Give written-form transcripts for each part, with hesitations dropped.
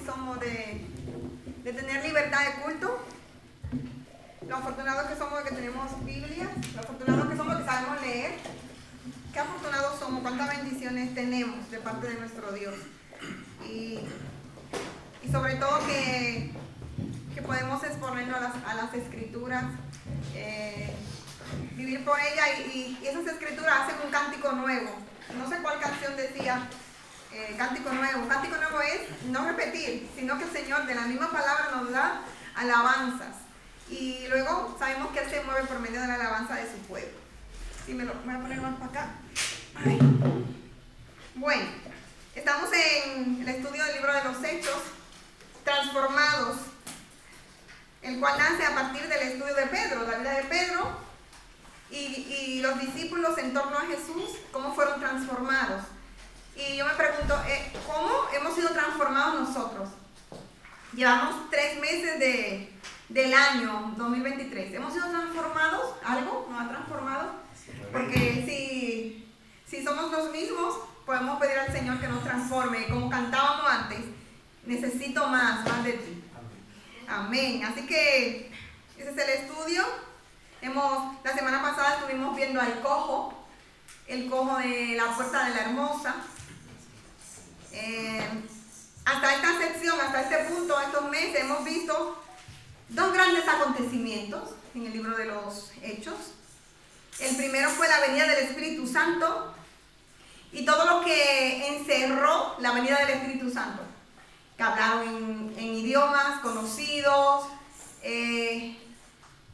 somos de tener libertad de culto. Lo afortunados que somos de que tenemos Biblia. Lo afortunados que somos de que sabemos leer. Qué afortunados somos, cuántas bendiciones tenemos de parte de nuestro Dios. Y sobre todo que podemos exponernos a las escrituras, vivir por ellas y esas escrituras hacen un cántico nuevo. No sé cuál canción decía, cántico nuevo. Cántico nuevo es no repetir, sino que el Señor de la misma palabra nos da alabanzas. Y luego sabemos que Él se mueve por medio de la alabanza de su pueblo. Y me voy a poner más para acá. Ay. Bueno, estamos en el estudio del libro de los Hechos, transformados, el cual nace a partir del estudio de Pedro, la vida de Pedro y los discípulos en torno a Jesús, cómo fueron transformados. Y yo me pregunto, ¿cómo hemos sido transformados nosotros? Llevamos 3 meses del año 2023. ¿Hemos sido transformados? ¿Algo nos ha transformado? Porque si somos los mismos, podemos pedir al Señor que nos transforme. Como cantábamos antes, necesito más de ti. Amén. Así que ese es el estudio. La semana pasada estuvimos viendo al cojo, el cojo de la Puerta de la Hermosa. Hasta esta sección, hasta este punto, estos meses, hemos visto 2 grandes acontecimientos en el libro de los Hechos. El primero fue la venida del Espíritu Santo y todo lo que encerró la venida del Espíritu Santo. Que hablaron en idiomas conocidos,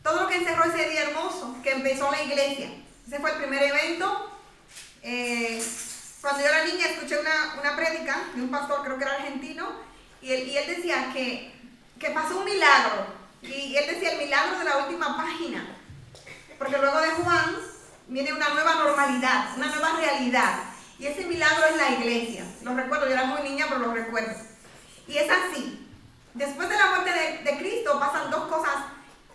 todo lo que encerró ese día hermoso, que empezó la iglesia. Ese fue el primer evento. Cuando yo era niña escuché una prédica de un pastor, creo que era argentino, y él decía que pasó un milagro, y él decía el milagro de la última página, porque luego de Juan viene una nueva normalidad, una nueva realidad, y ese milagro es la iglesia. Lo recuerdo, yo era muy niña, pero lo recuerdo. Y es así. Después de la muerte de Cristo pasan 2 cosas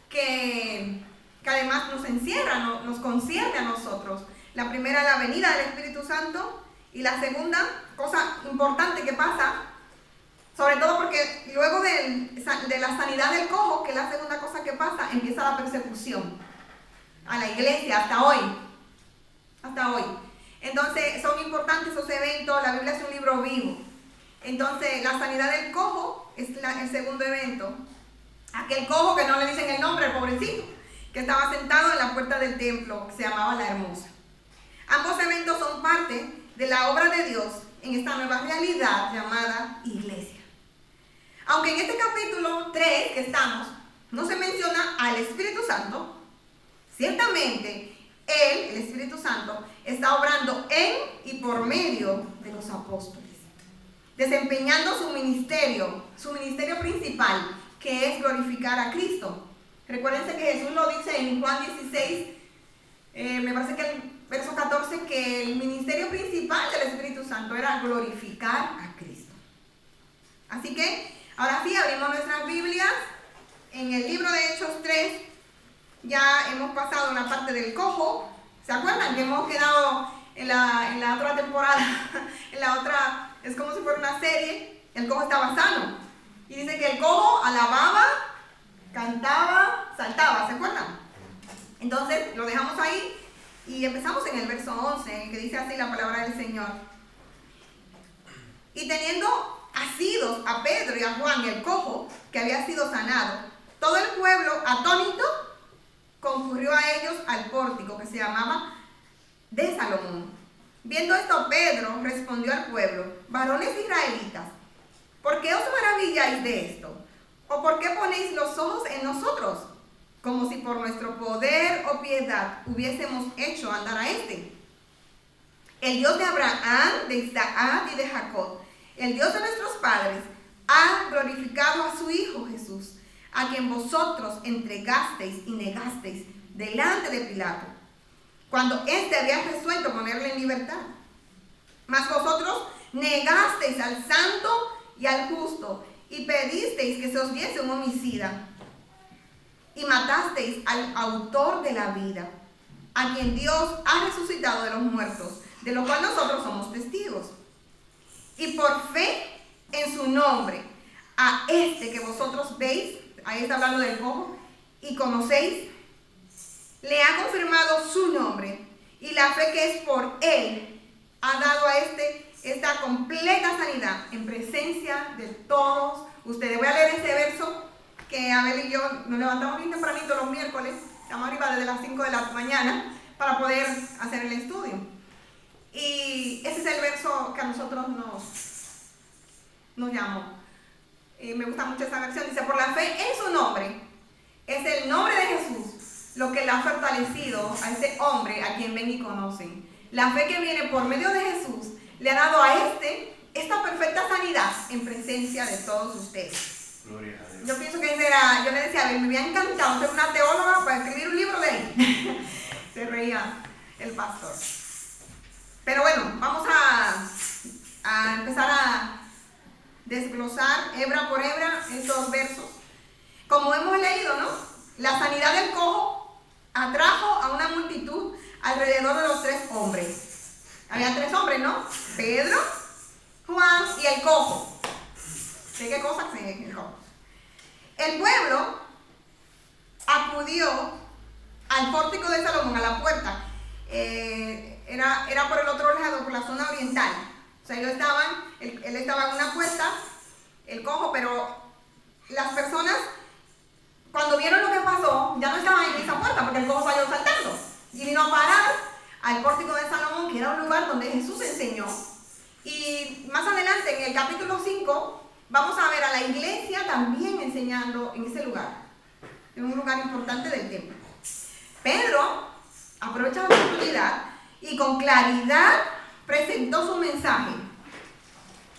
que además nos encierran, nos concierne a nosotros. La primera es la venida del Espíritu Santo y la segunda cosa importante que pasa, sobre todo porque luego de la sanidad del cojo, que es la segunda cosa que pasa, empieza la persecución a la iglesia hasta hoy. Hasta hoy. Entonces son importantes esos eventos. La Biblia es un libro vivo. Entonces, la sanidad del cojo es el segundo evento. Aquel cojo que no le dicen el nombre, el pobrecito, que estaba sentado en la puerta del templo, que se llamaba La Hermosa. Ambos eventos son parte de la obra de Dios en esta nueva realidad llamada iglesia. Aunque en este capítulo 3 que estamos, no se menciona al Espíritu Santo, ciertamente Él, el Espíritu Santo, está obrando en y por medio de los apóstoles, desempeñando su ministerio principal, que es glorificar a Cristo. Recuérdense que Jesús lo dice en Juan 16, me parece que el verso 14, que el ministerio principal del Espíritu Santo era glorificar a Cristo. Así que, ahora sí, abrimos nuestras Biblias. En el libro de Hechos 3, ya hemos pasado una parte del cojo. ¿Se acuerdan que hemos quedado en la otra temporada? En la otra, es como si fuera una serie. El cojo estaba sano. Y dice que el cojo alababa, cantaba, saltaba. ¿Se acuerdan? Entonces, lo dejamos ahí. Y empezamos en el verso 11, que dice así la palabra del Señor. Y teniendo asidos a Pedro y a Juan el cojo, que había sido sanado, todo el pueblo, atónito, concurrió a ellos al pórtico, que se llamaba de Salomón. Viendo esto, Pedro respondió al pueblo: varones israelitas, ¿por qué os maravilláis de esto? ¿O por qué ponéis los ojos en nosotros? Como si por nuestro poder o piedad hubiésemos hecho andar a este. El Dios de Abraham, de Isaac y de Jacob, el Dios de nuestros padres, ha glorificado a su Hijo Jesús, a quien vosotros entregasteis y negasteis delante de Pilato, cuando éste había resuelto ponerle en libertad. Mas vosotros negasteis al santo y al justo, y pedisteis que se os diese un homicida, y matasteis al autor de la vida, a quien Dios ha resucitado de los muertos, de lo cual nosotros somos testigos. Y por fe en su nombre a este que vosotros veis, ahí está hablando del cojo, y conocéis, le ha confirmado su nombre, y la fe que es por él ha dado a este esta completa sanidad en presencia de todos ustedes. Voy a leer este verso que Abel y yo nos levantamos bien tempranito los miércoles, estamos arriba desde las 5 de la mañana para poder hacer el estudio. Y ese es el verso que a nosotros nos llamó. Me gusta mucho esa versión. Dice, por la fe en su nombre, es el nombre de Jesús lo que le ha fortalecido a ese hombre a quien ven y conocen. La fe que viene por medio de Jesús le ha dado a esta perfecta sanidad en presencia de todos ustedes. Gloria a Dios. Yo pienso que ese era, yo le decía a él, me había encantado ser una teóloga para escribir un libro de él. Se reía el pastor. Pero bueno, vamos a empezar a desglosar hebra por hebra estos versos. Como hemos leído, ¿no? La sanidad del cojo atrajo a una multitud alrededor de los 3 hombres. Había 3 hombres, ¿no? Pedro, Juan y el cojo. ¿De qué cosa? Sí, el cojo. El pueblo acudió al pórtico de Salomón, a la puerta. Era por el otro lado, por la zona oriental. O sea, él estaba en una puerta, el cojo, pero las personas, cuando vieron lo que pasó, ya no estaban en esa puerta, porque el cojo salió saltando. Y vino a parar al pórtico de Salomón, que era un lugar donde Jesús enseñó. Y más adelante, en el capítulo 5, vamos a ver a la iglesia también enseñando en ese lugar. En un lugar importante del templo. Pedro aprovecha la oportunidad y con claridad presentó su mensaje.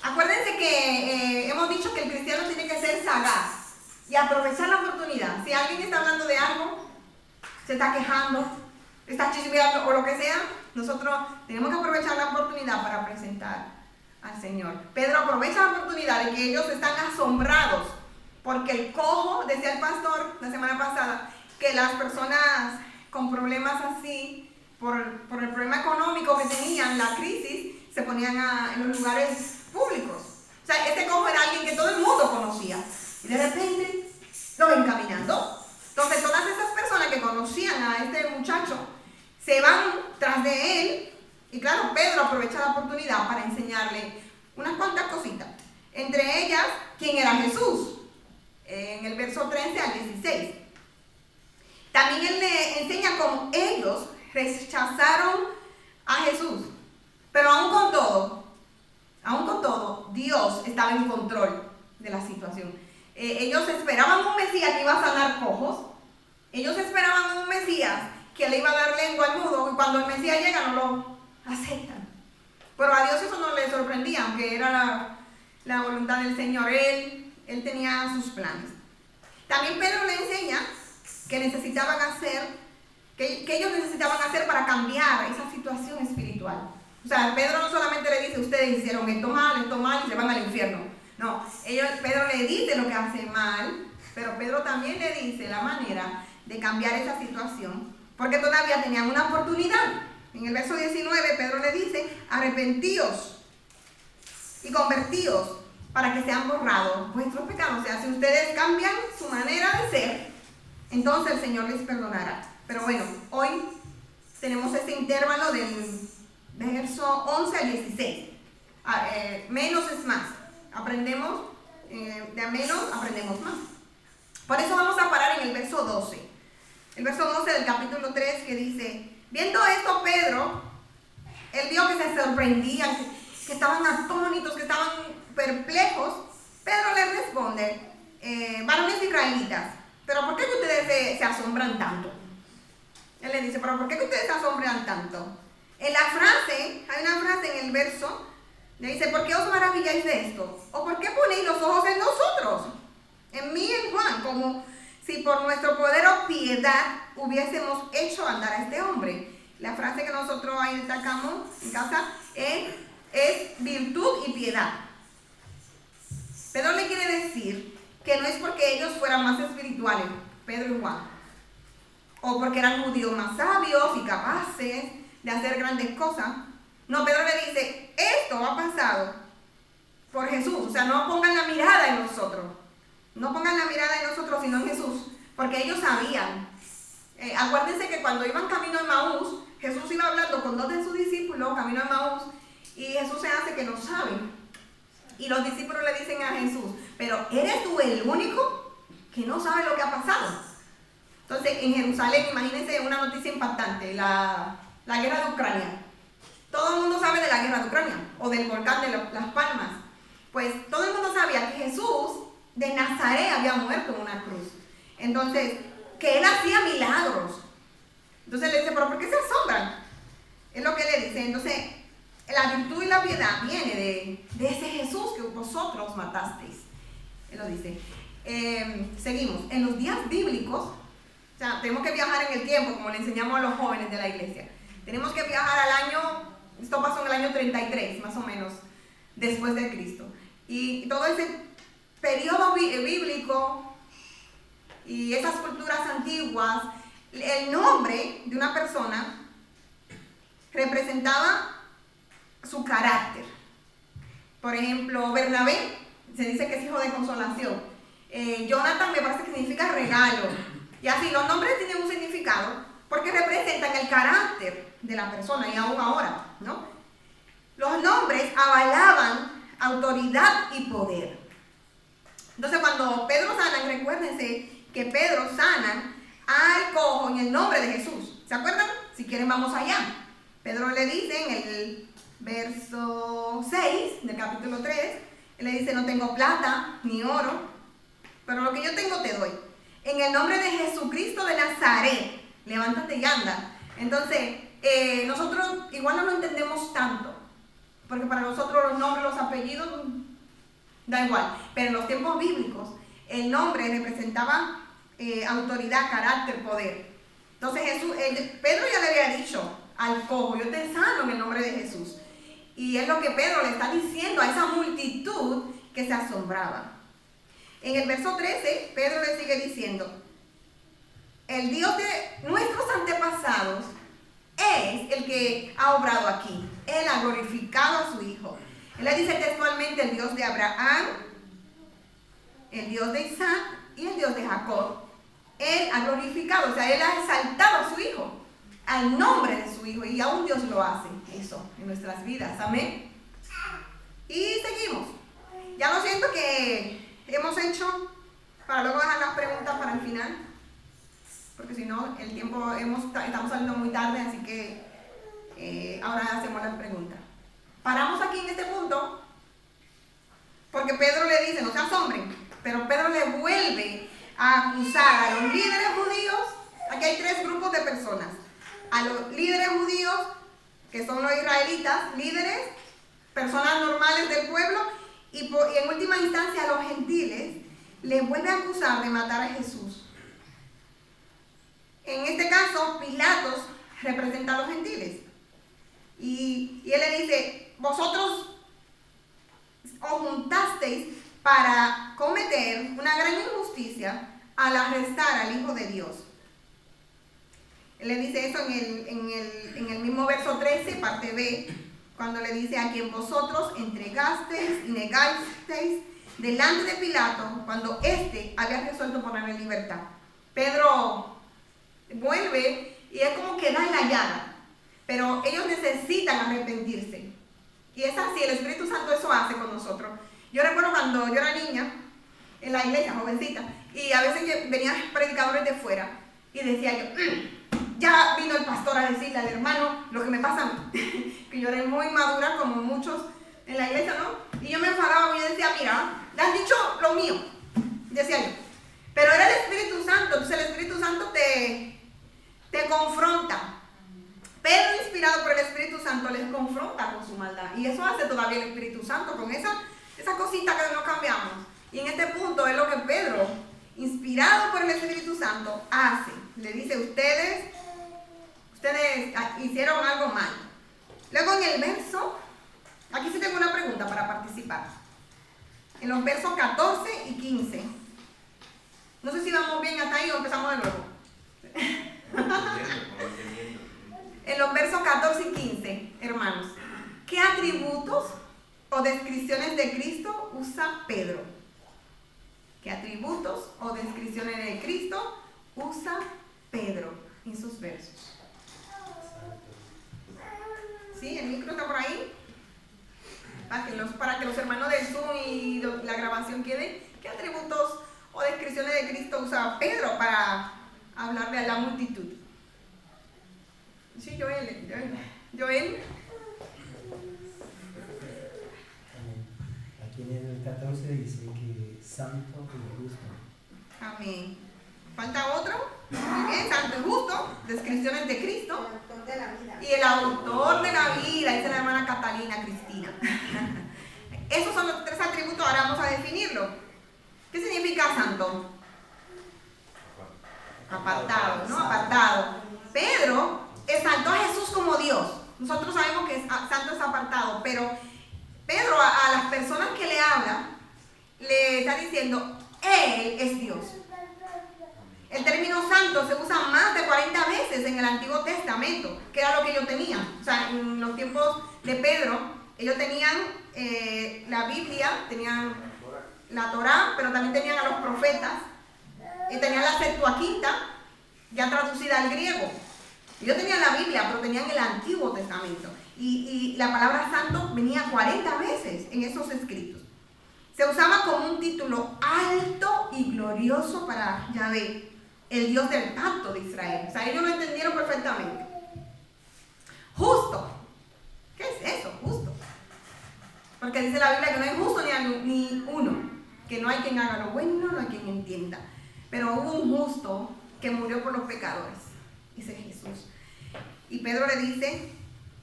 Acuérdense que hemos dicho que el cristiano tiene que ser sagaz y aprovechar la oportunidad. Si alguien está hablando de algo, se está quejando, está chismeando o lo que sea, nosotros tenemos que aprovechar la oportunidad para presentar al Señor. Pedro aprovecha la oportunidad de que ellos están asombrados porque el cojo, decía el pastor la semana pasada, que las personas con problemas así, por el problema económico que tenían, la crisis, se ponían en los lugares públicos. O sea, este cojo era alguien que todo el mundo conocía. Y de repente lo ven caminando. Entonces todas esas personas que conocían a este muchacho se van tras de él. Y claro, Pedro aprovecha la oportunidad para enseñarle unas cuantas cositas. Entre ellas, quién era Jesús. En el verso 13 al 16. También él le enseña cómo ellos rechazaron a Jesús. Pero aún con todo, Dios estaba en control de la situación. Ellos esperaban un Mesías que iba a sanar cojos. Ellos esperaban un Mesías que le iba a dar lengua al mudo. Y cuando el Mesías llega no lo aceptan. Pero a Dios eso no le sorprendía, aunque era la voluntad del Señor. Él tenía sus planes. También Pedro le enseña que ellos necesitaban hacer para cambiar esa situación espiritual. O sea, Pedro no solamente le dice, ustedes hicieron esto mal y se van al infierno. No, Pedro le dice lo que hace mal, pero Pedro también le dice la manera de cambiar esa situación, porque todavía tenían una oportunidad. En el verso 19, Pedro le dice, arrepentíos y convertíos para que sean borrados vuestros pecados. O sea, si ustedes cambian su manera de ser, entonces el Señor les perdonará. Pero bueno, hoy tenemos este intervalo del verso 11 al 16. Menos es más. Aprendemos, de a menos aprendemos más. Por eso vamos a parar en el verso 12. El verso 12 del capítulo 3 que dice, viendo esto Pedro, él vio que se sorprendían, que estaban atónitos, que estaban perplejos. Pedro les responde, varones israelitas, ¿pero por qué que ustedes se asombran tanto? Él le dice, ¿pero por qué que ustedes se asombran tanto? Hay una frase en el verso, le dice, ¿por qué os maravilláis de esto? ¿O por qué ponéis los ojos en nosotros? En mí y en Juan, como si por nuestro poder o piedad hubiésemos hecho andar a este hombre. La frase que nosotros ahí destacamos en casa es virtud y piedad. Pedro le quiere decir que no es porque ellos fueran más espirituales, Pedro y Juan, o porque eran judíos más sabios y capaces de hacer grandes cosas. No, Pedro le dice, esto ha pasado por Jesús. O sea, no pongan la mirada en nosotros. No pongan la mirada en nosotros, sino en Jesús, porque ellos sabían. Acuérdense que cuando iban camino a Emaús, Jesús iba hablando con 2 de sus discípulos, camino a Emaús, y Jesús se hace que no sabe. Y los discípulos le dicen a Jesús, pero ¿eres tú el único que no sabe lo que ha pasado? Entonces, en Jerusalén, imagínense una noticia impactante, la guerra de Ucrania. Todo el mundo sabe de la guerra de Ucrania, o del volcán de Las Palmas. Pues todo el mundo sabía que Jesús de Nazaret había muerto en una cruz. Entonces, que él hacía milagros. Entonces le dice, pero ¿por qué se asombran? Es lo que le dice. Entonces, la virtud y la piedad viene de ese Jesús que vosotros matasteis. Él lo dice. Seguimos. En los días bíblicos, o sea, tenemos que viajar en el tiempo, como le enseñamos a los jóvenes de la iglesia. Tenemos que viajar al año, esto pasó en el año 33, más o menos, después de Cristo. Y todo ese periodo bíblico y esas culturas antiguas, el nombre de una persona representaba su carácter. Por ejemplo, Bernabé, se dice que es hijo de consolación. Jonathan me parece que significa regalo. Y así, los nombres tienen un significado porque representan el carácter de la persona, y aún ahora, ¿no? Los nombres avalaban autoridad y poder. Entonces, cuando Pedro sanan, recuérdense que Pedro sanan al cojo en el nombre de Jesús. ¿Se acuerdan? Si quieren, vamos allá. Pedro le dice en el verso 6 del capítulo 3, él le dice, no tengo plata ni oro, pero lo que yo tengo te doy. En el nombre de Jesucristo de Nazaret, levántate y anda. Entonces, nosotros igual no lo entendemos tanto, porque para nosotros los nombres, los apellidos, da igual. Pero en los tiempos bíblicos, el nombre representaba autoridad, carácter, poder. Entonces Pedro ya le había dicho al cojo, yo te sano en el nombre de Jesús. Y es lo que Pedro le está diciendo a esa multitud que se asombraba. En el verso 13, Pedro le sigue diciendo, el Dios de nuestros antepasados es el que ha obrado aquí. Él ha glorificado a su Hijo. Él le dice textualmente el Dios de Abraham, el Dios de Isaac y el Dios de Jacob. Él ha glorificado, o sea, él ha exaltado a su Hijo, al nombre de su Hijo, y aún Dios lo hace, eso, en nuestras vidas, amén. Y seguimos. Ya lo siento que hemos hecho, para luego dejar las preguntas para el final, porque si no, el tiempo, estamos saliendo muy tarde, así que ahora hacemos las preguntas. Paramos aquí en este punto, porque Pedro le dice, no se asombren, pero Pedro le vuelve a acusar a los líderes judíos. Aquí hay 3 grupos de personas. A los líderes judíos, que son los israelitas, líderes, personas normales del pueblo, y en última instancia a los gentiles, les vuelve a acusar de matar a Jesús. En este caso, Pilatos representa a los gentiles. Y él le dice, vosotros os juntasteis para cometer una gran injusticia al arrestar al Hijo de Dios. Él le dice eso en el mismo verso 13, parte B, cuando le dice, a quien vosotros entregasteis y negasteis delante de Pilato, cuando éste había resuelto ponerle en libertad. Pedro vuelve y es como que da en la llaga, pero ellos necesitan arrepentirse. Y es así, el Espíritu Santo eso hace con nosotros. Yo recuerdo cuando yo era niña, en la iglesia, jovencita, y a veces venían predicadores de fuera, y decía yo, ya vino el pastor a decirle al hermano lo que me pasa a mí. Que yo era muy madura, como muchos en la iglesia, ¿no? Y yo me enfadaba y decía, mira, le has dicho lo mío, decía yo. Pero era el Espíritu Santo, entonces el Espíritu Santo te confronta. Pedro, inspirado por el Espíritu Santo, les confronta con su maldad. Y eso hace todavía el Espíritu Santo, con esa cosita que no cambiamos. Y en este punto es lo que Pedro, inspirado por el Espíritu Santo, hace. Le dice, ustedes hicieron algo mal. Luego en el verso, aquí sí tengo una pregunta para participar. En los versos 14 y 15. No sé si vamos bien hasta ahí o empezamos de nuevo. En los versos 14 y 15, hermanos, ¿qué atributos o descripciones de Cristo usa Pedro? ¿Qué atributos o descripciones de Cristo usa Pedro en sus versos. ¿Sí? ¿El micro está por ahí? Para que los hermanos del Zoom y la grabación queden. ¿Qué atributos o descripciones de Cristo usa Pedro para hablarle a la multitud? Sí, Joel. Aquí en el 14 dice que santo y justo. Amén. ¿Falta otro? Muy bien, santo y justo, descripciones de Cristo. El autor de la vida. Y el autor de la vida, dice la hermana Catalina Cristina. Esos son los 3 atributos, ahora vamos a definirlo. ¿Qué significa santo? Apartado, ¿no? Apartado. Pedro exaltó a Jesús como Dios. Nosotros sabemos que santo es apartado, pero Pedro a las personas que le habla, le está diciendo, Él es Dios. El término santo se usa más de 40 veces en el Antiguo Testamento, que era lo que ellos tenían. O sea, en los tiempos de Pedro, ellos tenían la Biblia, tenían la Torá, pero también tenían a los profetas, y tenían la Septuaginta, ya traducida al griego. Ellos tenían la Biblia, pero tenían el Antiguo Testamento. Y la palabra santo venía 40 veces en esos escritos. Se usaba como un título alto y glorioso para Yahvé, el Dios del pacto de Israel. O sea, ellos lo entendieron perfectamente. Justo. ¿Qué es eso? Justo. Porque dice la Biblia que no hay justo ni uno. Que no hay quien haga lo bueno, no hay quien entienda. Pero hubo un justo que murió por los pecadores. Dice Jesús. Y Pedro le dice,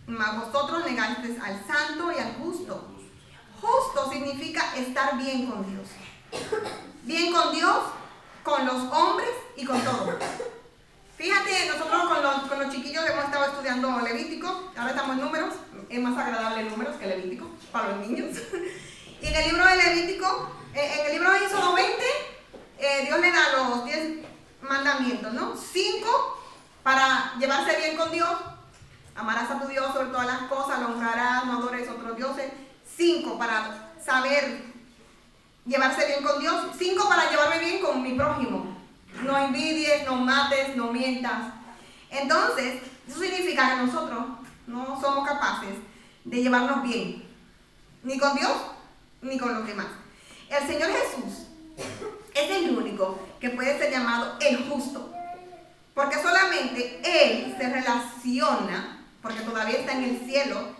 mas vosotros negasteis al santo y al justo. Justo significa estar bien con Dios. Bien con Dios, con los hombres y con todo. Fíjate, nosotros con los chiquillos hemos estado estudiando Levítico, ahora estamos en Números, es más agradable Números que Levítico para los niños. Y en el libro de Levítico, en el libro de Éxodo 20, Dios le da los 10 mandamientos, ¿no? 5 para llevarse bien con Dios, amarás a tu Dios sobre todas las cosas, lo honrarás, no adores otros dioses. 5 para saber llevarse bien con Dios. 5 para llevarme bien con mi prójimo. No envidies, no mates, no mientas. Entonces, eso significa que nosotros no somos capaces de llevarnos bien, ni con Dios, ni con los demás. El Señor Jesús es el único que puede ser llamado el justo, porque solamente Él se relaciona, porque todavía está en el cielo,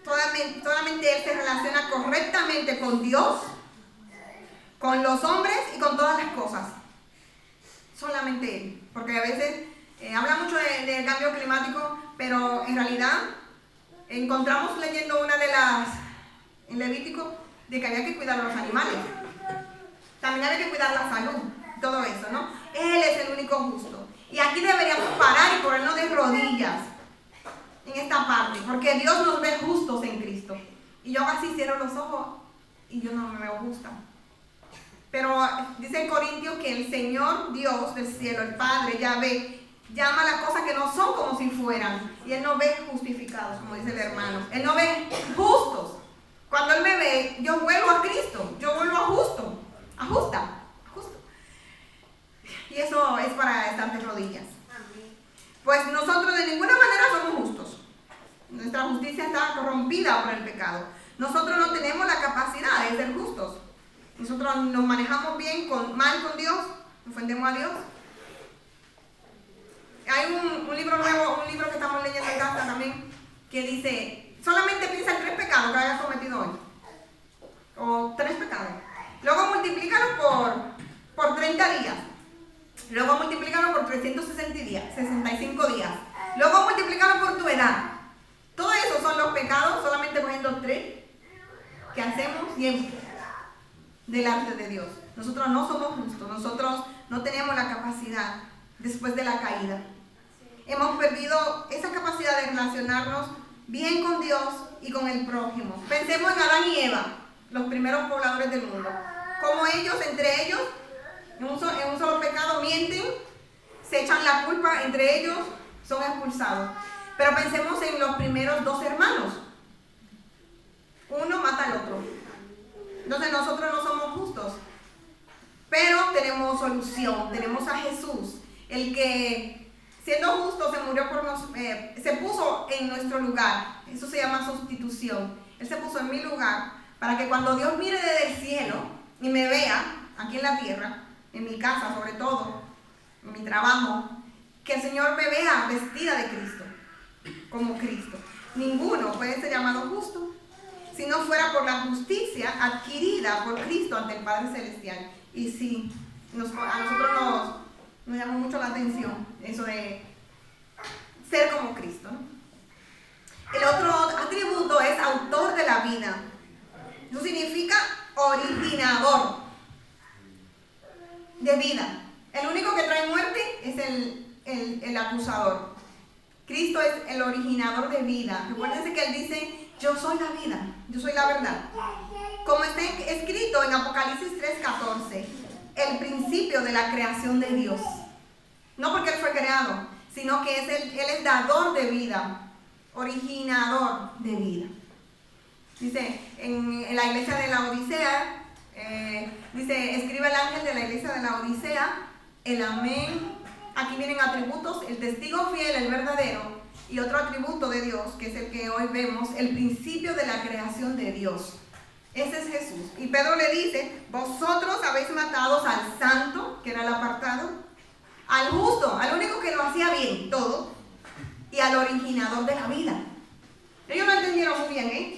solamente Él se relaciona correctamente con Dios, con los hombres y con todas las cosas. Solamente Él. Porque a veces habla mucho del cambio climático, pero en realidad encontramos leyendo en Levítico, de que había que cuidar a los animales. También había que cuidar la salud, todo eso, ¿no? Él es el único justo. Y aquí deberíamos parar y ponernos de rodillas en esta parte, porque Dios nos ve justos en Cristo. Y yo así cierro los ojos y yo no me veo justa. Pero dice en Corintios que el Señor Dios del cielo, el Padre, Yahvé, llama a las cosas que no son como si fueran. Y Él nos ve justificados, como dice el hermano. Él nos ve justos. Cuando Él me ve, yo vuelvo a Cristo, yo vuelvo a justo, a justo. Y eso es para estar de rodillas. Pues nosotros de ninguna manera somos justos. Nuestra justicia está corrompida por el pecado. Nosotros no tenemos la capacidad de ser justos. Nosotros nos manejamos bien, mal con Dios, ofendemos a Dios. Hay un libro nuevo, un libro que estamos leyendo en casa también, que dice, solamente piensa en 3 pecados que hayas cometido hoy. O 3 pecados. Luego multiplícalo por 30 días. Luego multiplícalo por 365 días. Luego multiplícalo por tu edad. Todo eso son los pecados, solamente cogiendo 3 que hacemos siempre delante de Dios. Nosotros no somos justos, nosotros no tenemos la capacidad después de la caída. Hemos perdido esa capacidad de relacionarnos bien con Dios y con el prójimo. Pensemos en Adán y Eva, los primeros pobladores del mundo. Como ellos, entre ellos, en un solo pecado mienten, se echan la culpa entre ellos, son expulsados. Pero pensemos en los primeros 2 hermanos. Uno mata al otro. Entonces nosotros no somos justos. Pero tenemos solución, tenemos a Jesús, el que siendo justo se murió por se puso en nuestro lugar. Eso se llama sustitución. Él se puso en mi lugar para que cuando Dios mire desde el cielo y me vea aquí en la tierra, en mi casa sobre todo, en mi trabajo, que el Señor me vea vestida de Cristo, como Cristo. Ninguno puede ser llamado justo si no fuera por la justicia adquirida por Cristo ante el Padre Celestial. Y sí, a nosotros nos llama mucho la atención eso de ser como Cristo, ¿no? El otro atributo es autor de la vida. Eso significa originador de vida. El único que trae muerte es el acusador. Cristo es el originador de vida. Recuérdense que Él dice, yo soy la vida, yo soy la verdad. Como está escrito en Apocalipsis 3:14, el principio de la creación de Dios. No porque Él fue creado, sino que Él es dador de vida, originador de vida. Dice en la iglesia de la Odisea, dice, escribe el ángel de la iglesia de la Odisea, el amén. Aquí vienen atributos, el testigo fiel, el verdadero, y otro atributo de Dios, que es el que hoy vemos, el principio de la creación de Dios. Ese es Jesús. Y Pedro le dice, vosotros habéis matado al santo, que era el apartado, al justo, al único que lo hacía bien, todo, y al originador de la vida. Ellos lo entendieron muy bien,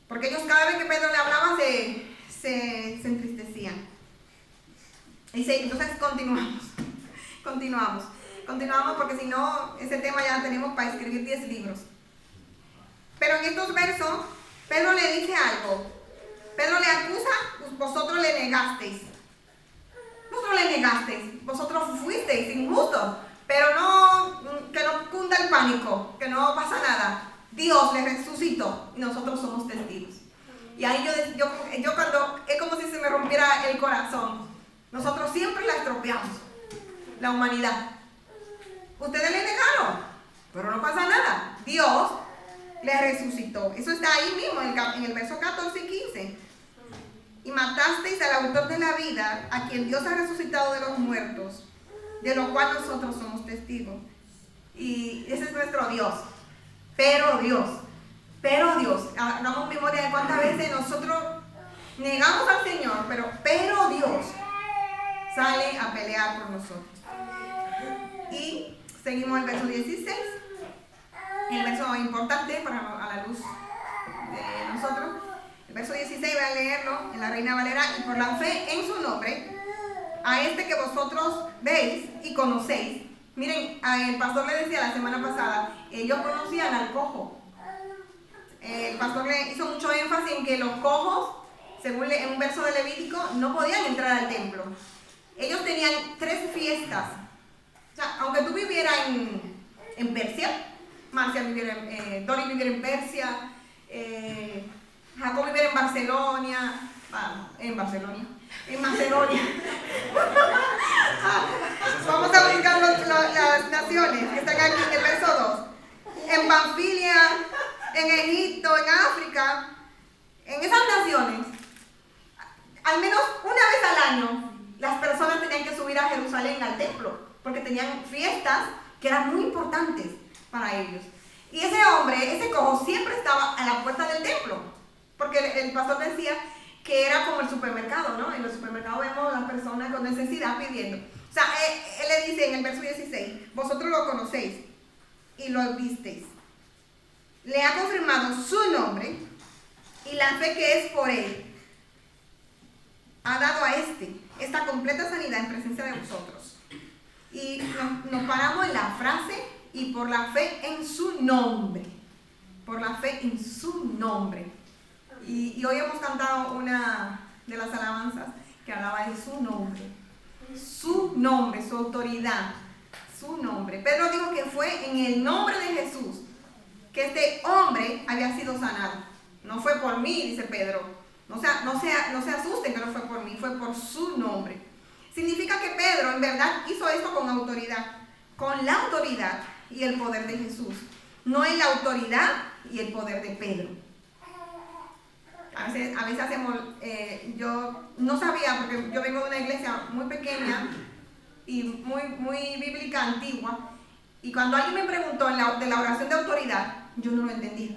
porque ellos cada vez que Pedro le hablaba se entristecían. Entonces continuamos porque si no, ese tema ya tenemos para escribir 10 libros. Pero en estos versos, Pedro le dice algo. Pedro le acusa, vosotros le negasteis. Vosotros le negasteis, vosotros fuisteis injustos, pero que no cunda el pánico, que no pasa nada. Dios le resucitó y nosotros somos testigos. Y ahí yo cuando, es como si se me rompiera el corazón. Nosotros siempre la estropeamos, la humanidad. Ustedes le negaron, pero no pasa nada. Dios le resucitó. Eso está ahí mismo en el verso 14 y 15. Y matasteis al autor de la vida, a quien Dios ha resucitado de los muertos, de lo cual nosotros somos testigos. Y ese es nuestro Dios. Pero Dios, hagamos memoria de cuántas veces nosotros negamos al Señor, pero Dios sale a pelear por nosotros. Y seguimos el verso 16, el verso importante a la luz de nosotros. El verso 16 voy a leerlo en la Reina Valera. Y por la fe en su nombre, a este que vosotros veis y conocéis. Miren, el pastor le decía la semana pasada, ellos conocían al cojo. El pastor le hizo mucho énfasis en que los cojos, según en un verso de Levítico, no podían entrar al templo. Ellos tenían 3 fiestas. O sea, aunque tú vivieras en Persia, Marcia viviera Dori viviera en Persia, Jacob viviera en Macedonia. Vamos a buscar las naciones que están aquí en el verso 2. En Panfilia, en Egipto, en África, en esas naciones, al menos una vez al año, las personas tenían que subir a Jerusalén al templo, porque tenían fiestas que eran muy importantes para ellos. Y ese hombre, ese cojo, siempre estaba a la puerta del templo, porque el pastor decía que era como el supermercado, ¿no? En los supermercados vemos a las personas con necesidad pidiendo. O sea, él le dice en el verso 16, vosotros lo conocéis y lo visteis. Le ha confirmado su nombre y la fe que es por él. Ha dado a esta completa sanidad en presencia de vosotros. Y nos paramos en la frase, y por la fe en su nombre. Por la fe en su nombre. Y hoy hemos cantado una de las alabanzas que hablaba de su nombre. Su nombre, su autoridad, su nombre. Pedro dijo que fue en el nombre de Jesús que este hombre había sido sanado. No fue por mí, dice Pedro. No se asusten que no fue por mí, fue por su nombre. Significa que Pedro en verdad hizo esto con autoridad, con la autoridad y el poder de Jesús, no en la autoridad y el poder de Pedro. A veces hacemos, yo no sabía, porque yo vengo de una iglesia muy pequeña y muy bíblica, antigua, y cuando alguien me preguntó de la oración de autoridad, yo no lo entendí.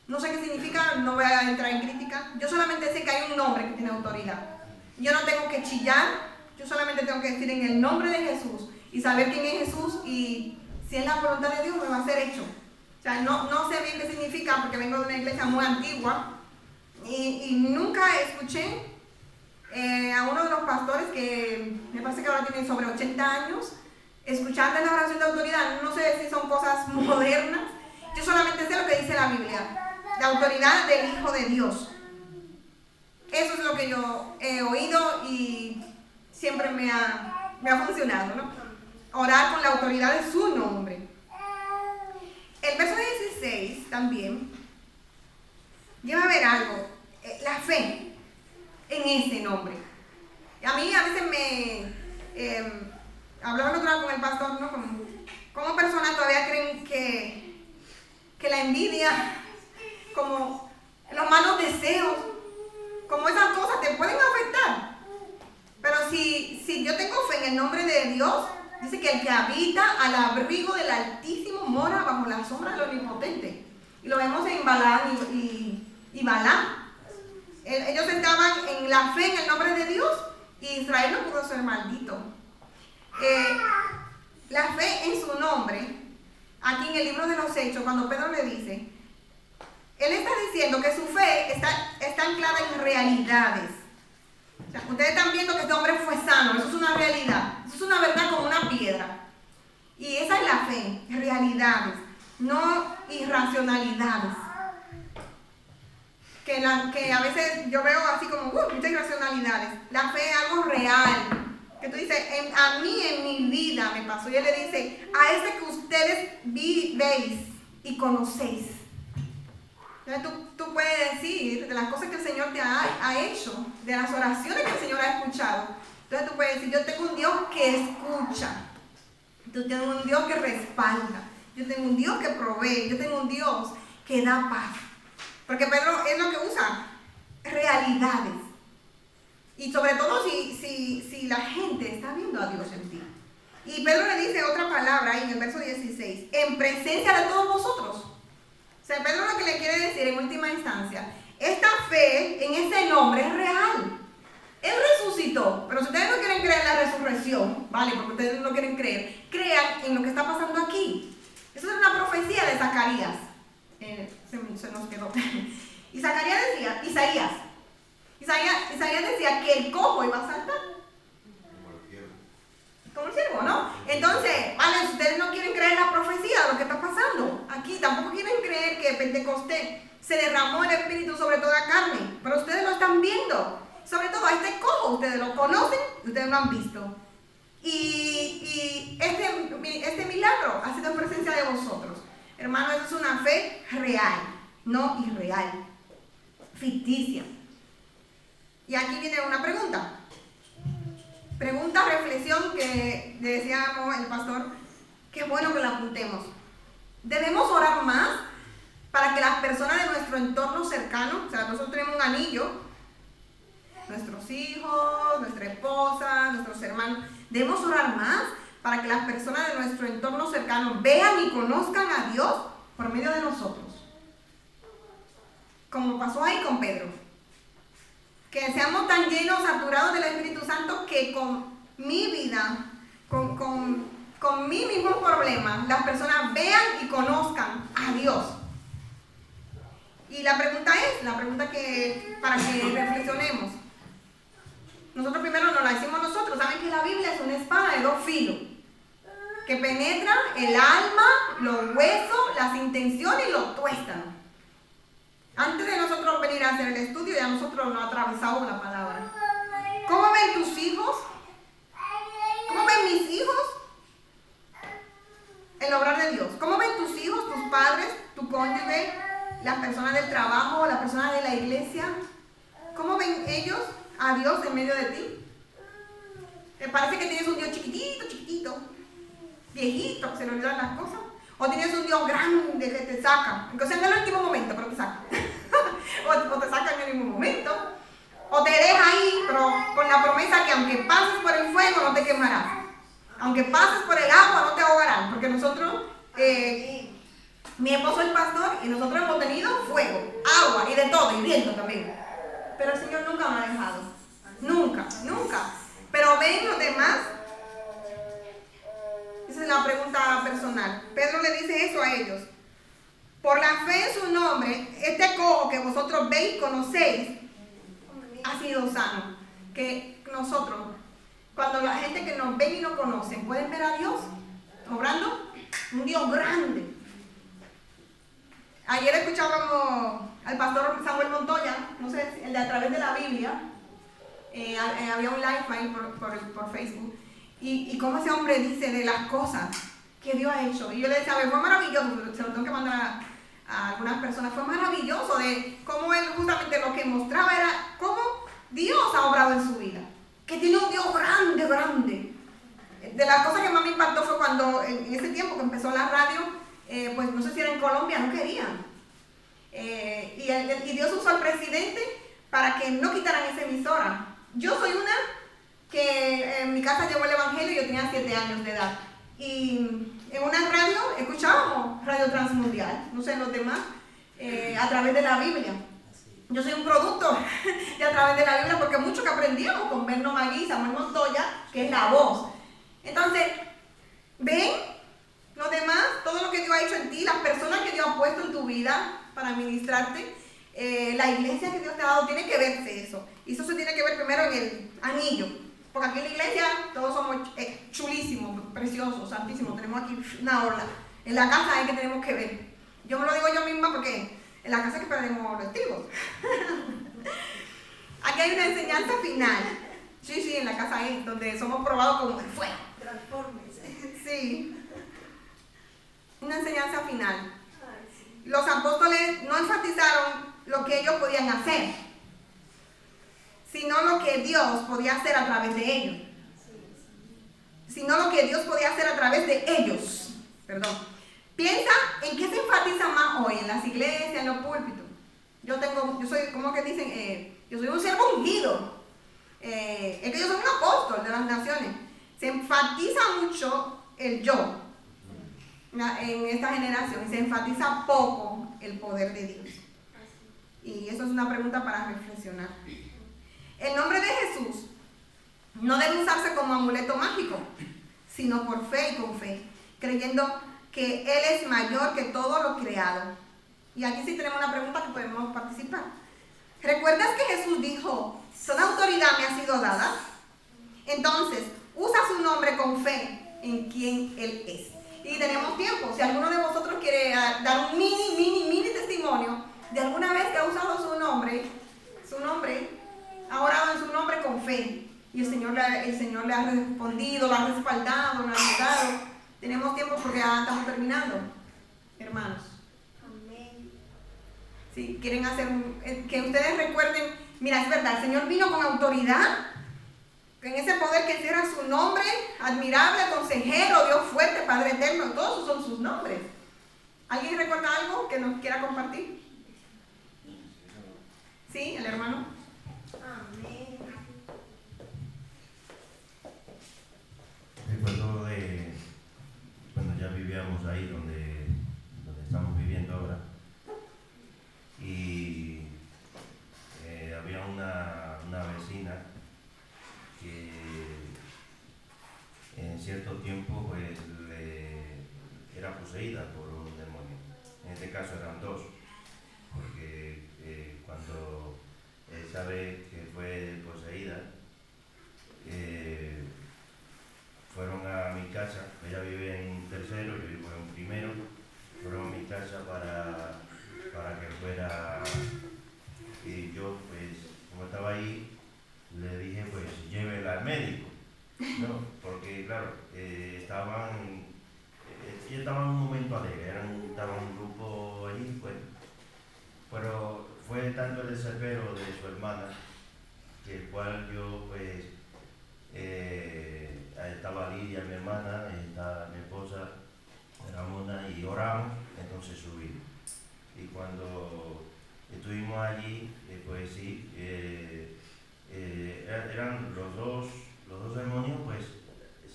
No sé qué significa, no voy a entrar en crítica, yo solamente sé que hay un nombre que tiene autoridad. Yo no tengo que chillar, yo solamente tengo que decir en el nombre de Jesús y saber quién es Jesús, y si es la voluntad de Dios me va a ser hecho. O sea, no sé bien qué significa porque vengo de una iglesia muy antigua y nunca escuché a uno de los pastores, que me parece que ahora tiene sobre 80 años, escuchar de la oración de autoridad. No sé si son cosas modernas, yo solamente sé lo que dice la Biblia, la autoridad del Hijo de Dios. Eso es lo que yo he oído y siempre me ha funcionado, ¿no? Orar con la autoridad de su nombre. El verso 16 también lleva a ver algo, la fe en ese nombre. Y a mí a veces hablaba el otro día con el pastor, ¿no? Como personas todavía creen que la envidia, como los malos deseos, como esas cosas te pueden afectar. Pero si yo tengo fe en el nombre de Dios, dice que el que habita al abrigo del Altísimo mora bajo la sombra del Omnipotente. Y lo vemos en Balaam y Balaam. Ellos estaban en la fe en el nombre de Dios y Israel no pudo ser maldito. La fe en su nombre, aquí en el libro de los Hechos, cuando Pedro le dice, él está diciendo que su fe está anclada en realidades. O sea, ustedes están viendo que este hombre fue sano, eso es una realidad, eso es una verdad como una piedra. Y esa es la fe, realidades, no irracionalidades. Que a veces yo veo así como muchas irracionalidades. La fe es algo real. Que tú dices, a mí en mi vida me pasó. Y él le dice, a ese que ustedes veis y conocéis. Entonces tú puedes decir de las cosas que el Señor te ha hecho, de las oraciones que el Señor ha escuchado. Entonces tú puedes decir, yo tengo un Dios que escucha. Yo tengo un Dios que respalda. Yo tengo un Dios que provee. Yo tengo un Dios que da paz. Porque Pedro es lo que usa, realidades. Y sobre todo si la gente está viendo a Dios en ti. Y Pedro le dice otra palabra ahí en el verso 16, en presencia de todos vosotros. O sea, Pedro lo que le quiere decir en última instancia, esta fe en ese nombre es real. Él resucitó, pero si ustedes no quieren creer en la resurrección, ¿vale? Porque ustedes no quieren creer, crean en lo que está pasando aquí. Eso es una profecía de Zacarías. Se nos quedó. Y Isaías decía que el cojo iba a saltar. Como el ciervo, ¿no? Entonces, vale, si ustedes no quieren creer la profecía de lo que está pasando aquí, tampoco quieren creer que Pentecostés se derramó el Espíritu sobre toda carne, pero ustedes lo están viendo. Sobre todo a este cojo, ustedes lo conocen, ustedes lo han visto. Y este milagro ha sido en presencia de vosotros. Hermano, eso es una fe real, no irreal, ficticia. Y aquí viene una pregunta. Pregunta, reflexión que decíamos el pastor, que es bueno que la apuntemos. ¿Debemos orar más para que las personas de nuestro entorno cercano, o sea, nosotros tenemos un anillo, nuestros hijos, nuestra esposa, nuestros hermanos, debemos orar más para que las personas de nuestro entorno cercano vean y conozcan a Dios por medio de nosotros? Como pasó ahí con Pedro. Que seamos tan llenos, saturados del Espíritu Santo, que con mi vida, con mi mismo problema, las personas vean y conozcan a Dios. Y la pregunta para que reflexionemos. Nosotros primero nos la decimos nosotros. Saben que la Biblia es una espada de dos filos, que penetra el alma, los huesos, las intenciones y los tuestan. Antes de nosotros venir a hacer el estudio, ya nosotros nos atravesamos la palabra. ¿Cómo ven tus hijos? ¿Cómo ven mis hijos? El obrar de Dios. ¿Cómo ven tus hijos, tus padres, tu cónyuge, las personas del trabajo, las personas de la iglesia? ¿Cómo ven ellos a Dios en medio de ti? ¿Te parece que tienes un Dios chiquitito, viejito, que se le olvidan las cosas? ¿O tienes un Dios grande que te saca? Aunque sea en el último momento, pero te saca. o te saca en el mismo momento, o te deja ahí, pero con la promesa que aunque pases por el fuego no te quemarás, aunque pases por el agua no te ahogarás, porque nosotros, mi esposo es pastor y nosotros hemos tenido fuego, agua y de todo, y viento también, pero el Señor nunca me ha dejado, nunca, nunca. Pero ven los demás. Esa es la pregunta personal. Pedro le dice eso a ellos. Por la fe en su nombre, este cojo que vosotros veis y conocéis ha sido sano. Que nosotros, cuando la gente que nos ven y nos conocen, pueden ver a Dios obrando, un Dios grande. Ayer escuchábamos al pastor Samuel Montoya, no sé, el de A Través de la Biblia. Había un live ahí por Facebook. Y cómo ese hombre dice de las cosas que Dios ha hecho. Y yo le decía, a ver, fue maravilloso, se lo tengo que mandar a algunas personas, fue maravilloso de cómo él justamente lo que mostraba era cómo Dios ha obrado en su vida. Que tiene un Dios grande, grande. De las cosas que más me impactó fue cuando en ese tiempo que empezó la radio, pues no sé si era en Colombia, no querían. Y Dios usó al presidente para que no quitaran esa emisora. Yo soy una que en mi casa llegó el evangelio y yo tenía 7 años de edad. Y en una radio escuchábamos Radio Transmundial, no sé, los demás, a través de la Biblia. Yo soy un producto de A Través de la Biblia porque mucho que aprendíamos con Berno Magui, Samuel Montoya, que es la voz. Entonces, ven los demás, todo lo que Dios ha hecho en ti, las personas que Dios ha puesto en tu vida para ministrarte, la iglesia que Dios te ha dado, tiene que verse eso. Y eso se tiene que ver primero en el anillo. Porque aquí en la iglesia todos somos chulísimos, preciosos, santísimos. Tenemos aquí una orla. En la casa es que tenemos que ver. Yo me lo digo yo misma porque en la casa es que perdemos los trigos. Aquí hay una enseñanza final. Sí, en la casa es donde somos probados como el fuego. Transfórmense. Sí. Una enseñanza final. Los apóstoles no enfatizaron lo que ellos podían hacer, sino lo que Dios podía hacer a través de ellos. Sino lo que Dios podía hacer a través de ellos. Perdón. Piensa en qué se enfatiza más hoy, en las iglesias, en los púlpitos. Yo soy, ¿cómo que dicen? Yo soy un siervo ungido. Es que yo soy un apóstol de las naciones. Se enfatiza mucho el yo en esta generación. Se enfatiza poco el poder de Dios. Y eso es una pregunta para reflexionar. El nombre de Jesús no debe usarse como amuleto mágico, sino por fe y con fe, creyendo que Él es mayor que todo lo creado. Y aquí sí tenemos una pregunta que podemos participar. ¿Recuerdas que Jesús dijo, toda autoridad me ha sido dada? Entonces, usa su nombre con fe en quien Él es. Y tenemos tiempo. Si alguno de vosotros quiere dar un mini testimonio de alguna vez que ha usado su nombre, ha orado en su nombre con fe. Y el Señor le ha respondido, lo ha respaldado, lo ha ayudado. Tenemos tiempo porque ya estamos terminando, hermanos. Amén. Si quieren hacer, que ustedes recuerden, mira, es verdad, el Señor vino con autoridad, en ese poder que encierra su nombre, admirable, consejero, Dios fuerte, Padre eterno, todos son sus nombres. ¿Alguien recuerda algo que nos quiera compartir? ¿Sí, el hermano? Amén. Recuerdo de cuando ya vivíamos ahí donde estamos viviendo ahora, y había una vecina que en cierto tiempo pues era poseída por un demonio. En este caso eran dos, porque cuando sabe que fue poseída, fueron a mi casa. Ella vive en tercero, yo vivo en primero. Fueron a mi casa para que fuera, y yo pues como estaba ahí le dije pues llévela al médico, ¿no? Porque claro, estaban en un momento alegre, estaban un grupo allí, pues, pero fue tanto el desespero de su hermana, que el cual yo pues estaba Lidia, mi hermana, estaba mi esposa Ramona, y oramos, entonces subí. Y cuando estuvimos allí, pues sí, eran los dos demonios, pues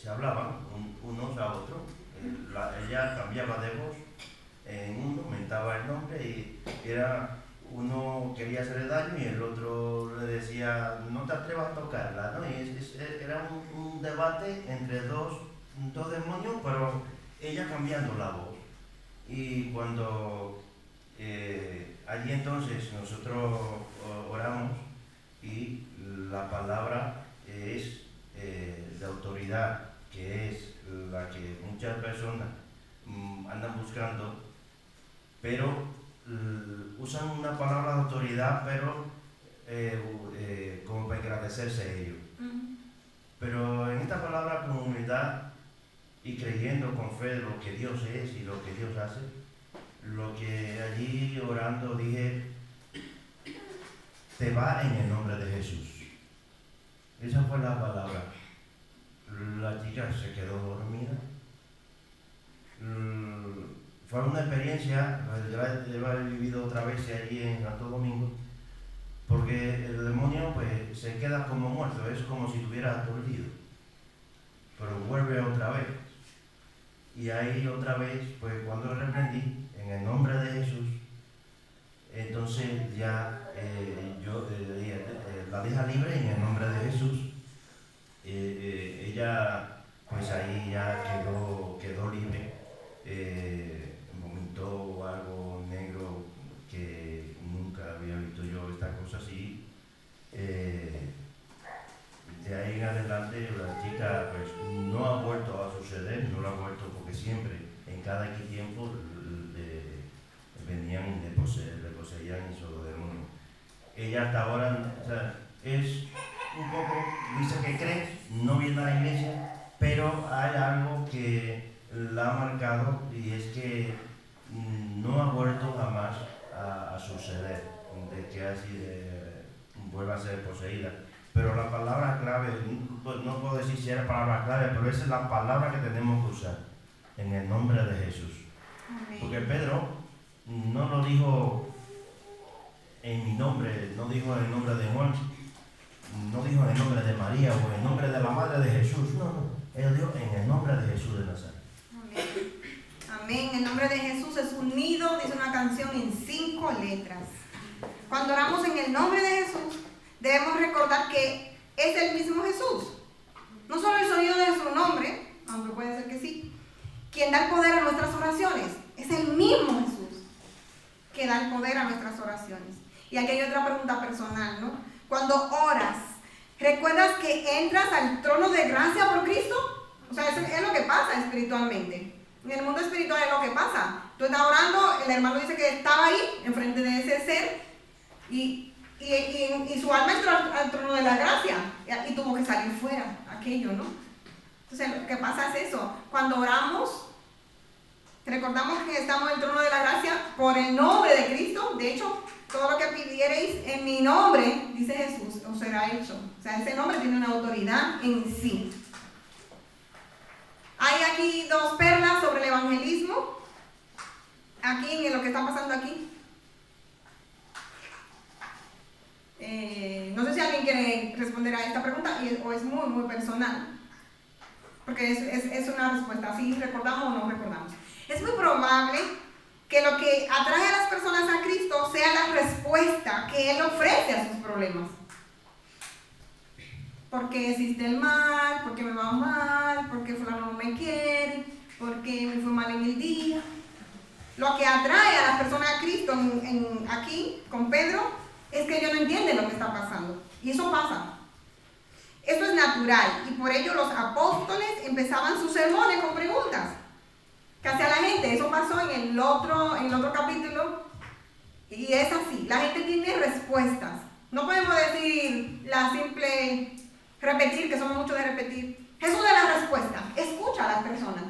se hablaban unos a otros. Ella cambiaba de voz en uno, mentaba el nombre y era uno quería hacerle daño y el otro le decía no te atrevas a tocarla, ¿no? Y era un debate entre dos demonios, pero ella cambiando la voz. Y cuando allí entonces nosotros oramos y la palabra es de autoridad, que es la que muchas personas andan buscando, pero usan una palabra de autoridad, pero como para agradecerse ellos. Pero en esta palabra con humildad y creyendo con fe lo que Dios es y lo que Dios hace, lo que allí orando dije, te va en el nombre de Jesús. Esa fue la palabra. La chica se quedó dormida. Fue una experiencia, yo la he vivido otra vez allí en Santo Domingo, porque el demonio pues se queda como muerto, es como si estuviera aturdido, pero vuelve otra vez. Y ahí otra vez, pues cuando reprendí, en el nombre de Jesús, entonces ya yo la deja libre en el nombre de Jesús. Ella pues ahí ya quedó libre. Vomitó algo negro que nunca había visto yo, esta cosa así. De ahí en adelante la chica pues no ha vuelto a suceder, no lo ha vuelto porque siempre, en cada X tiempo venían y le poseían esos demonios. Ella hasta ahora, o sea, es un poco, dice que cree, no viene a la iglesia, pero hay algo que la ha marcado y es que no ha vuelto jamás a suceder, de que así vuelva a ser poseída. Pero la palabra clave, no puedo decir si era palabra clave, pero esa es la palabra que tenemos que usar, en el nombre de Jesús. Amén. Porque Pedro no lo dijo en mi nombre, no dijo en el nombre de Juan, no dijo en el nombre de María o en el nombre de la Madre de Jesús, no, él dijo en el nombre de Jesús de Nazaret. Amén. Amén. El nombre de Jesús es unido, dice una canción en 5 letras. Cuando oramos en el nombre de Jesús, debemos recordar que es el mismo Jesús. No solo el sonido de su nombre, aunque puede ser que sí, quien da el poder a nuestras oraciones. Es el mismo Jesús que da el poder a nuestras oraciones. Y aquí hay otra pregunta personal, ¿no? Cuando oras, ¿recuerdas que entras al trono de gracia por Cristo? O sea, es lo que pasa espiritualmente. En el mundo espiritual es lo que pasa. Tú estás orando, el hermano dice que estaba ahí, enfrente de ese ser, y su alma entró al trono de la gracia, y tuvo que salir fuera, aquello, ¿no? Entonces, lo que pasa es eso. Cuando oramos, recordamos que estamos en el trono de la gracia por el nombre de Cristo. De hecho, todo lo que pidiereis en mi nombre, dice Jesús, os será hecho. O sea, ese nombre tiene una autoridad en sí. Hay aquí 2 perlas sobre el evangelismo. Aquí, en lo que está pasando aquí. No sé si alguien quiere responder a esta pregunta o es muy, muy personal. Porque es una respuesta, ¿sí recordamos o no recordamos? Es muy probable que lo que atrae a las personas a Cristo sea la respuesta que Él ofrece a sus problemas. Porque existe el mal, porque me va mal, porque fulano no me quiere, porque me fue mal en el día. Lo que atrae a las personas a Cristo aquí con Pedro es que ellos no entienden lo que está pasando. Y eso pasa. Esto es natural. Y por ello los apóstoles empezaban sus sermones con preguntas que hacía la gente. Eso pasó en el otro capítulo. Y es así. La gente tiene respuestas. No podemos decir la simple repetir, que somos muchos de repetir. Jesús da la respuesta. Escucha a las personas.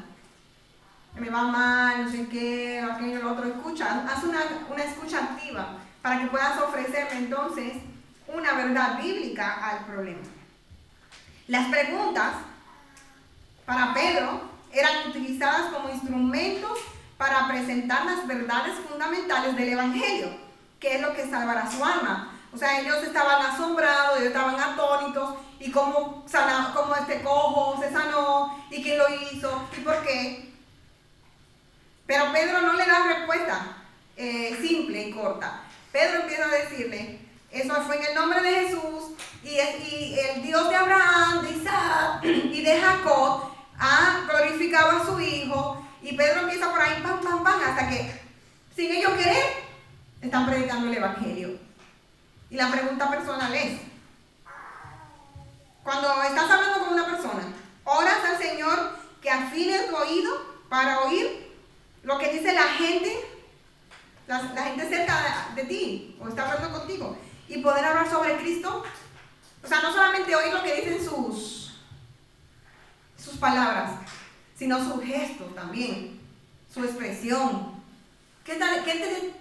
Me va mal, no sé qué, aquello, lo otro. Escucha. Haz una escucha activa para que puedas ofrecerle entonces una verdad bíblica al problema. Las preguntas para Pedro eran utilizadas como instrumentos para presentar las verdades fundamentales del Evangelio. qué es lo que salvará su alma. O sea, ellos estaban asombrados, ellos estaban atónitos, y cómo este cojo se sanó, y quién lo hizo, y por qué. Pero Pedro no le da respuesta simple y corta. Pedro empieza a decirle, eso fue en el nombre de Jesús, y el Dios de Abraham, de Isaac y de Jacob ha glorificado a su hijo. Y Pedro empieza por ahí, pam, pam, pam, hasta que, sin ellos querer, están predicando el evangelio. Y la pregunta personal es, cuando estás hablando con una persona, oras al Señor que afine tu oído para oír lo que dice la gente cerca de ti, o está hablando contigo, y poder hablar sobre Cristo. O sea, no solamente oír lo que dicen sus palabras, sino sus gestos también, su expresión. ¿Qué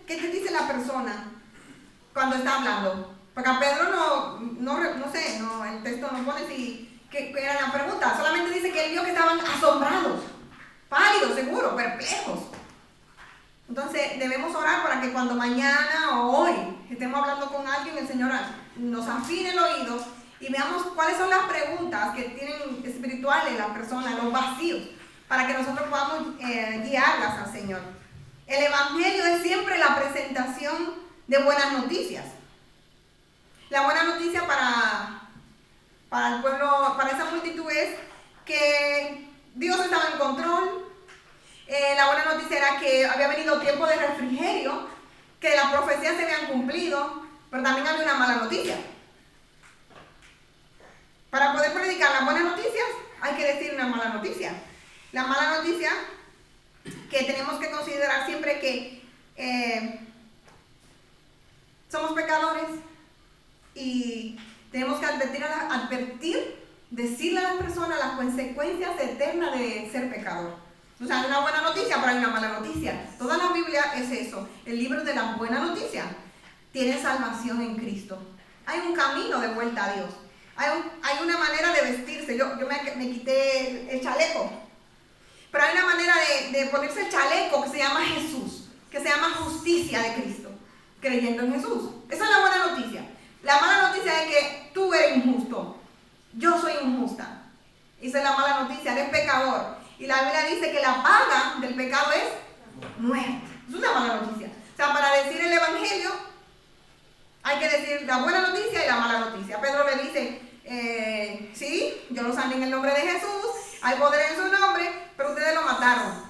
te dice la persona cuando está hablando? Porque a Pedro no sé, el texto no pone qué era la pregunta, solamente dice que él vio que estaban asombrados, pálidos, seguro, perplejos. Entonces debemos orar para que cuando mañana o hoy estemos hablando con alguien, el Señor nos afine el oído y veamos cuáles son las preguntas que tienen espirituales las personas, los vacíos, para que nosotros podamos guiarlas al Señor. El Evangelio es siempre la presentación de buenas noticias. La buena noticia para el pueblo, para esa multitud, es que Dios estaba en control. La buena noticia era que había venido tiempo de refrigerio, que las profecías se habían cumplido, pero también había una mala noticia. Para poder predicar las buenas noticias hay que decir una mala noticia. La mala noticia que tenemos que considerar siempre que somos pecadores y tenemos que decirle a las personas las consecuencias eternas de ser pecador. O sea, hay una buena noticia, pero hay una mala noticia. Toda la Biblia es eso, el libro de la buena noticia. Tiene salvación en Cristo. Hay un camino de vuelta a Dios. Hay una manera de vestirse. Yo me quité el chaleco. Pero hay una manera de ponerse el chaleco que se llama Jesús, que se llama justicia de Cristo, creyendo en Jesús. Esa es la buena noticia. La mala noticia es que tú eres injusto. Yo soy injusta. Esa es la mala noticia, eres pecador. Y la Biblia dice que la paga del pecado es muerte. Es una mala noticia. O sea, para decir el Evangelio hay que decir la buena noticia y la mala noticia. Pedro le dice, sí, yo lo sané en el nombre de Jesús, hay poder en su nombre, pero ustedes lo mataron.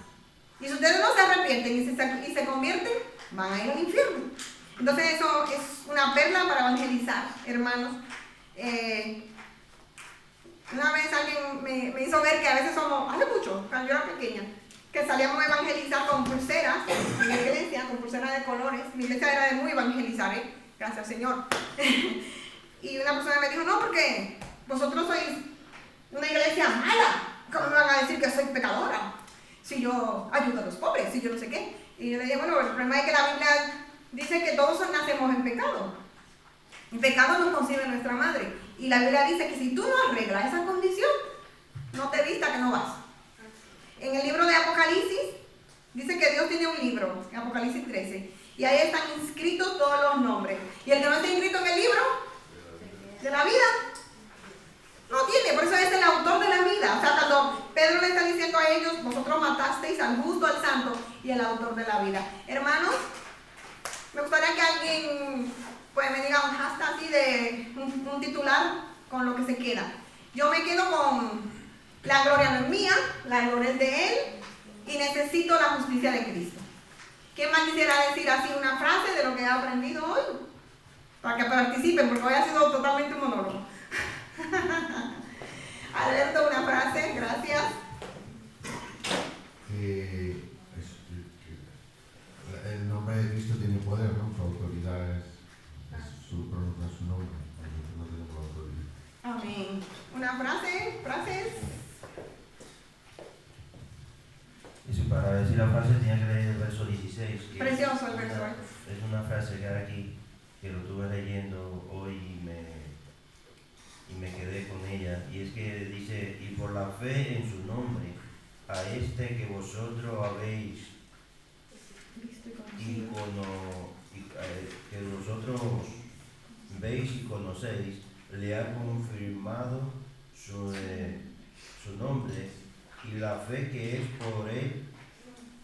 Y si ustedes no se arrepienten y se convierten, van a ir al infierno. Entonces eso es una perla para evangelizar, hermanos. Una vez alguien me hizo ver que a veces hace mucho, cuando yo era pequeña, que salíamos a evangelizar con pulseras en la iglesia, con pulseras de colores. Mi iglesia era de muy evangelizar, gracias Señor. Y una persona me dijo, no, porque vosotros sois una iglesia mala. ¿Cómo me van a decir que soy pecadora? Si yo ayudo a los pobres, si yo no sé qué. Y yo le dije, bueno, el problema es que la Biblia dice que todos nacemos en pecado. El pecado nos concibe nuestra madre. Y la Biblia dice que si tú no arreglas esa condición, no te vista que no vas. En el libro de Apocalipsis, dice que Dios tiene un libro, en Apocalipsis 13, y ahí están inscritos todos los nombres. Y el que no está inscrito en el libro de la vida, no tiene, por eso es el autor de la vida. O sea, cuando Pedro le está diciendo a ellos, vosotros matasteis al justo, al santo, y el autor de la vida. Hermanos, me gustaría que alguien me diga un hashtag así de un titular con lo que se queda. Yo me quedo con la gloria no es mía, la gloria es de Él y necesito la justicia de Cristo. ¿Quién más quisiera decir así una frase de lo que he aprendido hoy? Para que participen, porque hoy ha sido totalmente un monólogo. Alberto, una frase, gracias. El nombre de Cristo tiene poder, ¿no? Su autoridad es pronunciar su nombre. Nosotros no tenemos autoridad. Amén. Una frases. Y si para decir la frase tenía que leer el verso 16. Precioso el verso. Es una frase que hay aquí, que lo estuve leyendo hoy y me quedé con ella. Y es que dice, y por la fe en su nombre, a que vosotros habéis que vosotros veis y conocéis, le ha confirmado su nombre, y la fe que es por él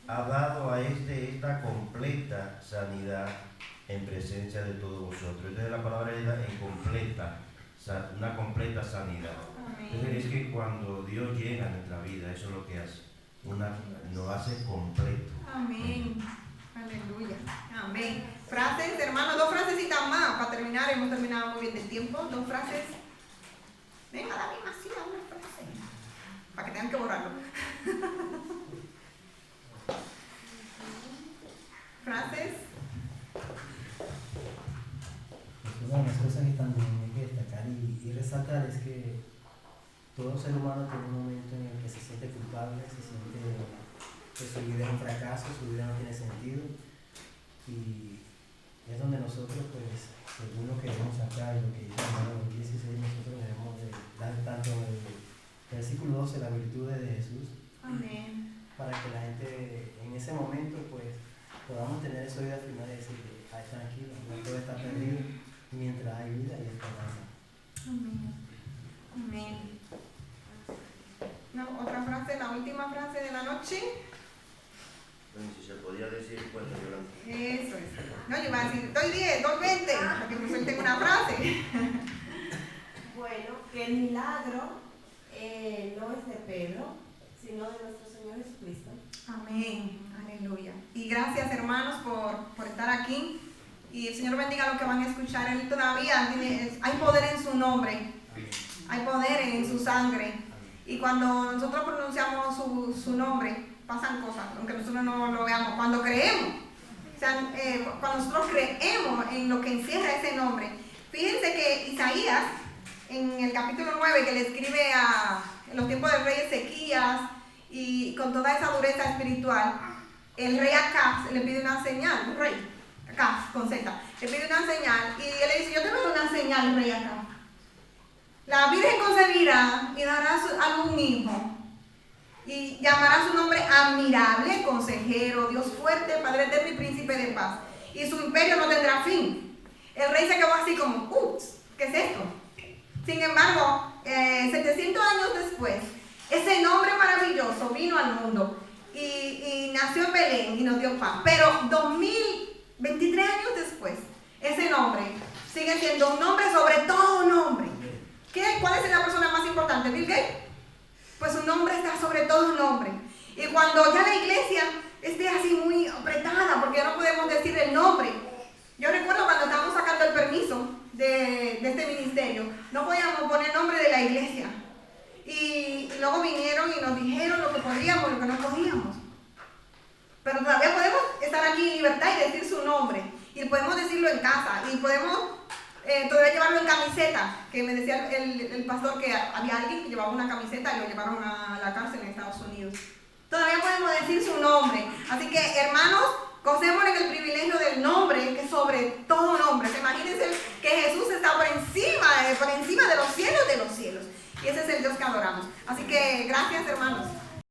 ha dado a esta completa sanidad en presencia de todos vosotros. Entonces la palabra es en completa, una completa sanidad. Entonces es que cuando Dios llega a nuestra vida, eso es lo que hace, nos hace completo. Amén. Aleluya. Amén. Frases, hermanos, 2 frasecitas más para terminar. Hemos terminado muy bien del tiempo. 2 frases. Venga, la misma, sí, una frase. Para que tengan que borrarlo. Frases. Pues una de las cosas que también hay que destacar y resaltar es que todo ser humano tiene un momento en el que se siente culpable, se siente que su vida es un fracaso, su vida no tiene sentido, y es donde nosotros, pues, según lo que vemos acá y lo que dice el hermano 16, nosotros debemos de dar tanto el versículo 12, la virtud de Jesús. Amén. Para que la gente en ese momento, pues, podamos tener esa vida final y decir, ay, tranquilo, no todo está perdido mientras hay vida y esperanza. Amén. Amén. No, otra frase, la última frase de la noche. Bueno, si se podía decir, pues yo Eso es. No, yo iba a decir, doy 10, doy 20, porque pues hoy tengo una frase. Bueno, que el milagro no es de Pedro, sino de nuestro Señor Jesucristo. Amén. Aleluya. Y gracias, hermanos, por estar aquí. Y el Señor bendiga a los que van a escuchar. Él todavía hay poder en su nombre. Hay poder en su sangre. Y cuando nosotros pronunciamos su nombre, pasan cosas, aunque nosotros no lo veamos. Cuando creemos, o sea, cuando nosotros creemos en lo que encierra ese nombre. Fíjense que Isaías, en el capítulo 9, que le escribe en los tiempos del rey Ezequías, y con toda esa dureza espiritual, el rey Acaz le pide una señal, un rey, Acaz, con Z, le pide una señal, y él le dice, yo te doy una señal, rey Acaz. La Virgen concebirá y dará a un hijo, y llamará su nombre admirable, consejero, Dios fuerte, Padre eterno y príncipe de paz, y su imperio no tendrá fin. El rey se quedó así como, ups, ¿qué es esto? Sin embargo, 700 años después, ese nombre maravilloso vino al mundo y nació en Belén y nos dio paz. Pero 2023 años después, ese nombre sigue siendo un nombre sobre todo nombre. ¿Cuál es la persona más importante? ¿Bill Gates? Pues su nombre está sobre todo nombre. Y cuando ya la iglesia esté así muy apretada, porque ya no podemos decir el nombre. Yo recuerdo cuando estábamos sacando el permiso de este ministerio, no podíamos poner el nombre de la iglesia. Y luego vinieron y nos dijeron lo que podíamos, lo que no podíamos. Pero todavía podemos estar aquí en libertad y decir su nombre. Y podemos decirlo en casa. Y podemos todavía llevarlo en camiseta. Que me decía el pastor que había alguien que llevaba una camiseta y lo llevaron a la cárcel en Estados Unidos. Todavía podemos decir su nombre. Así que, hermanos, gocemos en el privilegio del nombre, que es sobre todo nombre. Imagínense que Jesús está por encima de los cielos de los cielos. Y ese es el Dios que adoramos. Así que gracias, hermanos.